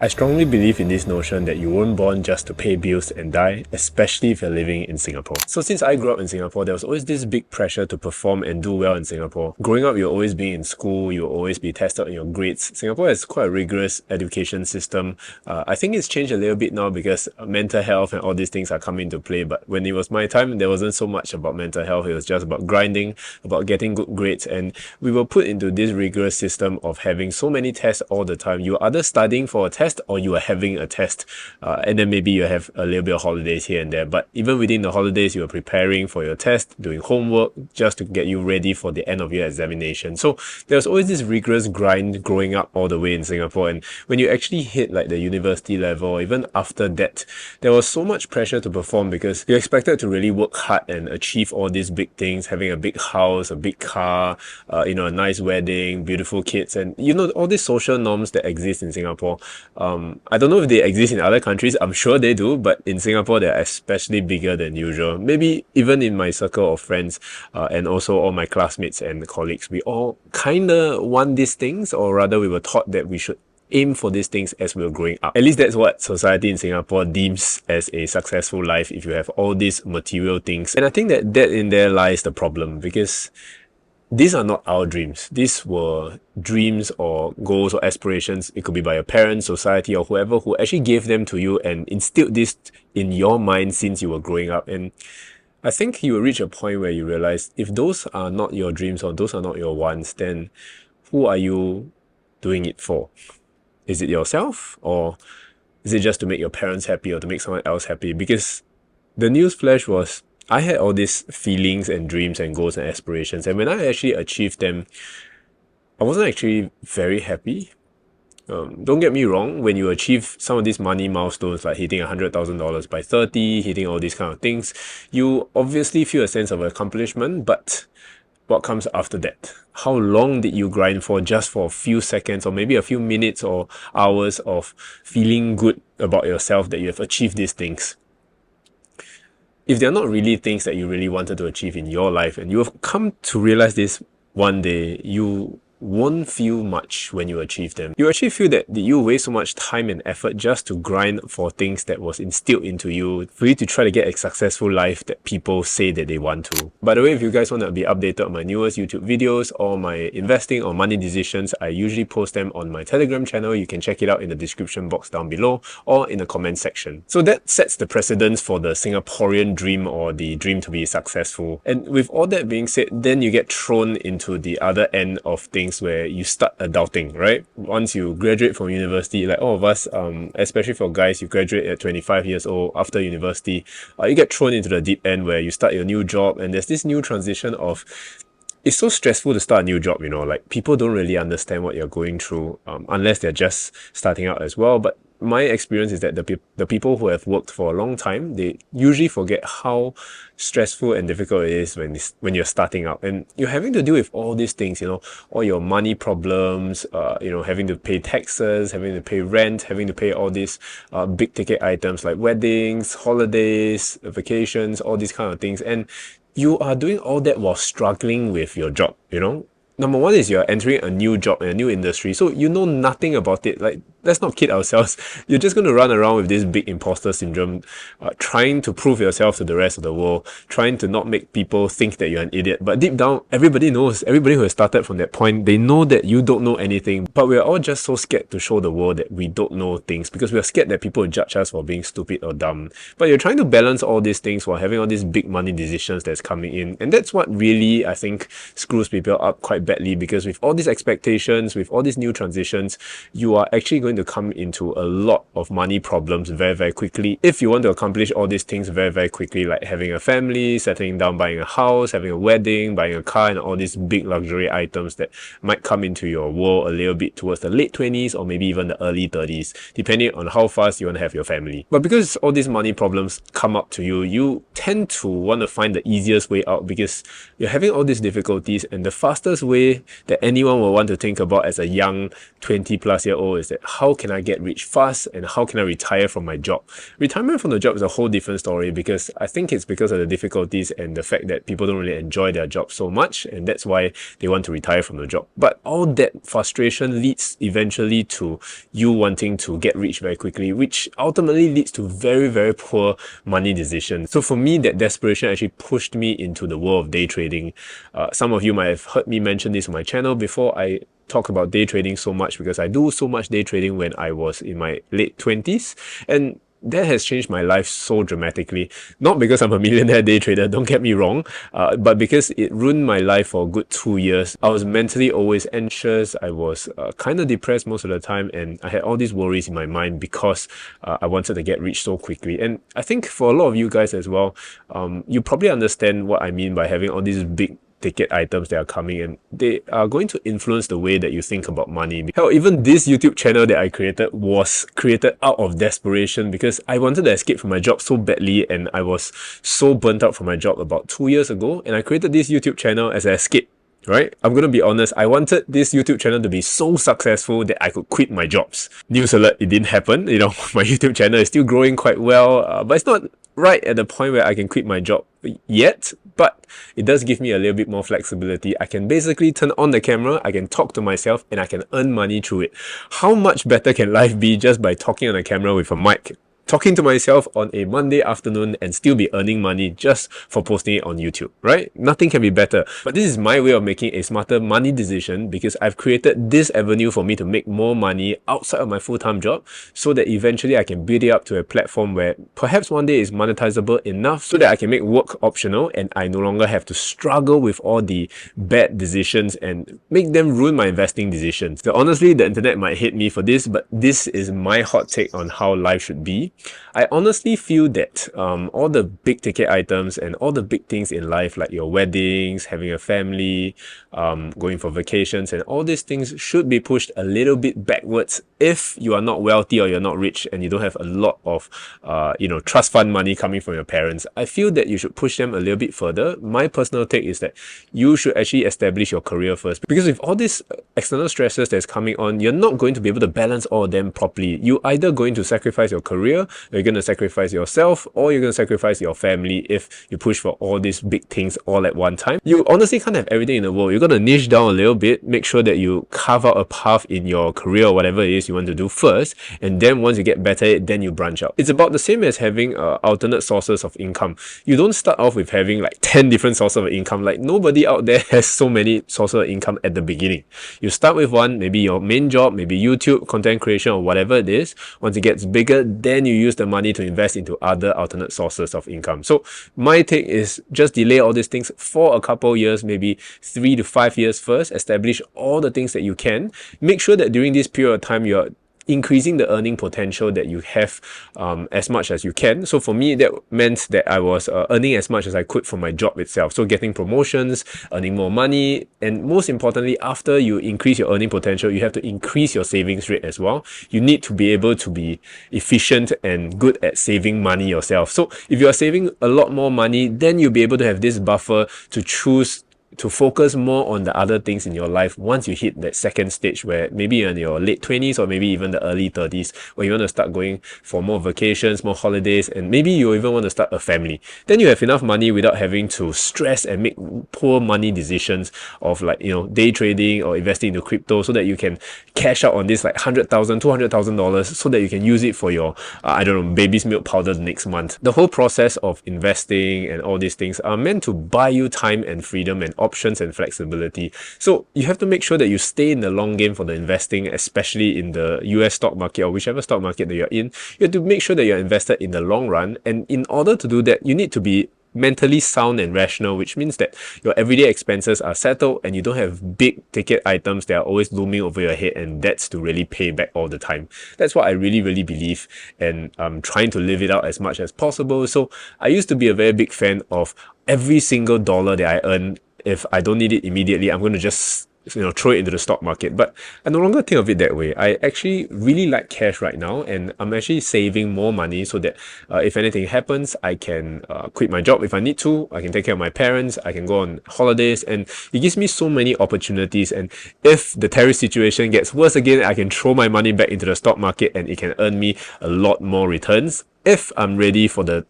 I strongly believe in this notion that you weren't born just to pay bills and die, especially if you're living in Singapore. So since I grew up in Singapore, there was always this big pressure to perform and do well in Singapore. Growing up, you'll always be in school, you'll always be tested on your grades. Singapore has quite a rigorous education system. I think it's changed a little bit now because mental health and all these things are coming into play. But when it was my time, there wasn't so much about mental health. It was just about grinding, about getting good grades. And we were put into this rigorous system of having so many tests all the time. You're either studying for a test or you are having a test, and then maybe you have a little bit of holidays here and there. But even within the holidays, you are preparing for your test, doing homework just to get you ready for the end of year examination. So there's always this rigorous grind growing up all the way in Singapore. And when you actually hit like the university level, even after that, there was so much pressure to perform because you're expected to really work hard and achieve all these big things, having a big house, a big car, a nice wedding, beautiful kids, and all these social norms that exist in Singapore. I don't know if they exist in other countries. I'm sure they do, but in Singapore, they're especially bigger than usual. Maybe even in my circle of friends and also all my classmates and colleagues, we all kind of want these things, or rather we were taught that we should aim for these things as we were growing up. At least that's what society in Singapore deems as a successful life if you have all these material things. And I think that in there lies the problem, because these are not our dreams. These were dreams or goals or aspirations. It could be by your parents, society, or whoever who actually gave them to you and instilled this in your mind since you were growing up. And I think you will reach a point where you realize if those are not your dreams or those are not your wants, then who are you doing it for? Is it yourself, or is it just to make your parents happy or to make someone else happy? Because the news flash was, I had all these feelings and dreams and goals and aspirations, and when I actually achieved them, I wasn't actually very happy. Don't get me wrong, when you achieve some of these money milestones like hitting $100,000 by 30, hitting all these kind of things, you obviously feel a sense of accomplishment, but what comes after that? How long did you grind for just for a few seconds or maybe a few minutes or hours of feeling good about yourself that you have achieved these things? If they're not really things that you really wanted to achieve in your life and you have come to realize this one day, you won't feel much when you achieve them. You actually feel that did you waste so much time and effort just to grind for things that was instilled into you for you to try to get a successful life that people say that they want to. By the way, if you guys want to be updated on my newest YouTube videos or my investing or money decisions, I usually post them on my Telegram channel. You can check it out in the description box down below or in the comment section. So that sets the precedence for the Singaporean dream or the dream to be successful. And with all that being said, then you get thrown into the other end of things where you start adulting, right? Once you graduate from university, like all of us, especially for guys, you graduate at 25 years old after university, you get thrown into the deep end where you start your new job, and there's this new transition of it's so stressful to start a new job, like people don't really understand what you're going through unless they're just starting out as well. But my experience is that the people who have worked for a long time, they usually forget how stressful and difficult it is when you're starting out and you're having to deal with all these things, all your money problems, having to pay taxes, having to pay rent, having to pay all these big ticket items like weddings, holidays, vacations, all these kind of things. And you are doing all that while struggling with your job, Number one is you're entering a new job in a new industry, so you know nothing about it. Like, let's not kid ourselves. You're just going to run around with this big imposter syndrome, trying to prove yourself to the rest of the world, trying to not make people think that you're an idiot. But deep down, everybody knows, everybody who has started from that point, they know that you don't know anything. But we're all just so scared to show the world that we don't know things because we're scared that people will judge us for being stupid or dumb. But you're trying to balance all these things while having all these big money decisions that's coming in. And that's what really, I think, screws people up quite badly, because with all these expectations, with all these new transitions, you are actually going to come into a lot of money problems very, very quickly if you want to accomplish all these things very, very quickly, like having a family, settling down, buying a house, having a wedding, buying a car, and all these big luxury items that might come into your world a little bit towards the late 20s or maybe even the early 30s, depending on how fast you want to have your family. But because all these money problems come up to you, you tend to want to find the easiest way out because you're having all these difficulties, and the fastest way that anyone will want to think about as a young 20+ year old is that how can I get rich fast and how can I retire from my job. Retirement from the job is a whole different story, because I think it's because of the difficulties and the fact that people don't really enjoy their job so much, and that's why they want to retire from the job. But all that frustration leads eventually to you wanting to get rich very quickly, which ultimately leads to very, very poor money decisions. So for me, that desperation actually pushed me into the world of day trading. Some of you might have heard me mention this on my channel before. I talk about day trading so much because I do so much day trading when I was in my late 20s, and that has changed my life so dramatically. Not because I'm a millionaire day trader, don't get me wrong, but because it ruined my life for a good 2 years. I was mentally always anxious. I was kind of depressed most of the time, and I had all these worries in my mind because I wanted to get rich so quickly. And I think for a lot of you guys as well, you probably understand what I mean by having all these big ticket items that are coming, and they are going to influence the way that you think about money. Hell, even this YouTube channel that I created was created out of desperation because I wanted to escape from my job so badly, and I was so burnt out from my job about 2 years ago, and I created this YouTube channel as an escape. Right? I'm gonna be honest, I wanted this YouTube channel to be so successful that I could quit my jobs. News alert, it didn't happen. You know, my YouTube channel is still growing quite well, but it's not right at the point where I can quit my job yet, but it does give me a little bit more flexibility. I can basically turn on the camera, I can talk to myself, and I can earn money through it. How much better can life be just by talking on a camera with a mic? Talking to myself on a Monday afternoon and still be earning money just for posting it on YouTube, right? Nothing can be better. But this is my way of making a smarter money decision, because I've created this avenue for me to make more money outside of my full-time job, so that eventually I can build it up to a platform where perhaps one day is monetizable enough so that I can make work optional and I no longer have to struggle with all the bad decisions and make them ruin my investing decisions. So honestly, the internet might hate me for this, but this is my hot take on how life should be. I honestly feel that all the big ticket items and all the big things in life, like your weddings, having a family, going for vacations, and all these things should be pushed a little bit backwards if you are not wealthy or you're not rich and you don't have a lot of trust fund money coming from your parents. I feel that you should push them a little bit further. My personal take is that you should actually establish your career first, because with all these external stresses that's coming on, you're not going to be able to balance all of them properly. You're either going to sacrifice your career, you're going to sacrifice yourself, or you're going to sacrifice your family if you push for all these big things all at one time. You honestly can't have everything in the world. You're going to niche down a little bit, make sure that you carve out a path in your career or whatever it is you want to do first, and then once you get better at it, then you branch out. It's about the same as having alternate sources of income. You don't start off with having like 10 different sources of income. Like, nobody out there has so many sources of income at the beginning. You start with one, maybe your main job, maybe YouTube, content creation, or whatever it is. Once it gets bigger, then you use the money to invest into other alternate sources of income. So my take is just delay all these things for a couple years, maybe 3 to 5 years first. Establish all the things that you can. Make sure that during this period of time, you're increasing the earning potential that you have as much as you can. So for me, that meant that I was earning as much as I could from my job itself. So getting promotions, earning more money, and most importantly, after you increase your earning potential, you have to increase your savings rate as well. You need to be able to be efficient and good at saving money yourself. So if you are saving a lot more money, then you'll be able to have this buffer to choose to focus more on the other things in your life once you hit that second stage, where maybe you're in your late 20s or maybe even the early 30s, where you want to start going for more vacations, more holidays, and maybe you even want to start a family. Then you have enough money without having to stress and make poor money decisions of, like, day trading or investing into crypto, so that you can cash out on this like $100,000, $200,000, so that you can use it for your baby's milk powder the next month. The whole process of investing and all these things are meant to buy you time and freedom and options and flexibility. So you have to make sure that you stay in the long game for the investing, especially in the US stock market or whichever stock market that you're in. You have to make sure that you're invested in the long run. And in order to do that, you need to be mentally sound and rational, which means that your everyday expenses are settled and you don't have big ticket items that are always looming over your head, and that's to really pay back all the time. That's what I really, really believe, and I'm trying to live it out as much as possible. So I used to be a very big fan of every single dollar that I earn. If I don't need it immediately, I'm going to just throw it into the stock market. But I no longer think of it that way. I actually really like cash right now, and I'm actually saving more money so that if anything happens, I can quit my job if I need to. I can take care of my parents. I can go on holidays, and it gives me so many opportunities. And if the terrorist situation gets worse again, I can throw my money back into the stock market, and it can earn me a lot more returns if I'm ready for the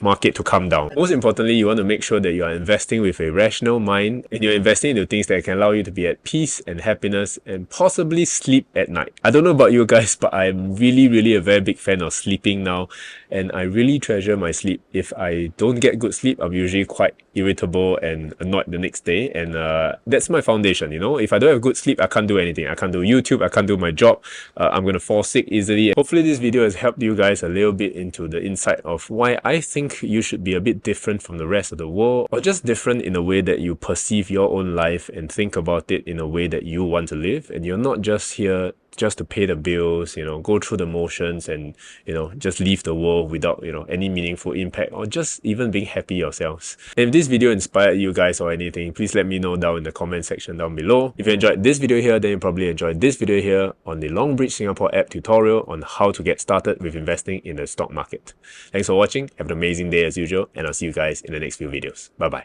market to come down. Most importantly, you want to make sure that you are investing with a rational mind, and you're investing into things that can allow you to be at peace and happiness and possibly sleep at night. I don't know about you guys, but I'm really a very big fan of sleeping now, and I really treasure my sleep. If I don't get good sleep, I'm usually quite irritable and annoyed the next day, and that's my foundation. If I don't have good sleep, I can't do anything. I can't do YouTube, I can't do my job. I'm gonna fall sick easily. Hopefully this video has helped you guys a little bit into the insight of why I think you should be a bit different from the rest of the world, or just different in a way that you perceive your own life and think about it in a way that you want to live, and you're not just here just to pay the bills, go through the motions and, just leave the world without, any meaningful impact, or just even being happy yourselves. And if this video inspired you guys or anything, please let me know down in the comment section down below. If you enjoyed this video here, then you probably enjoyed this video here on the Longbridge Singapore app tutorial on how to get started with investing in the stock market. Thanks for watching. Have an amazing day as usual, and I'll see you guys in the next few videos. Bye bye.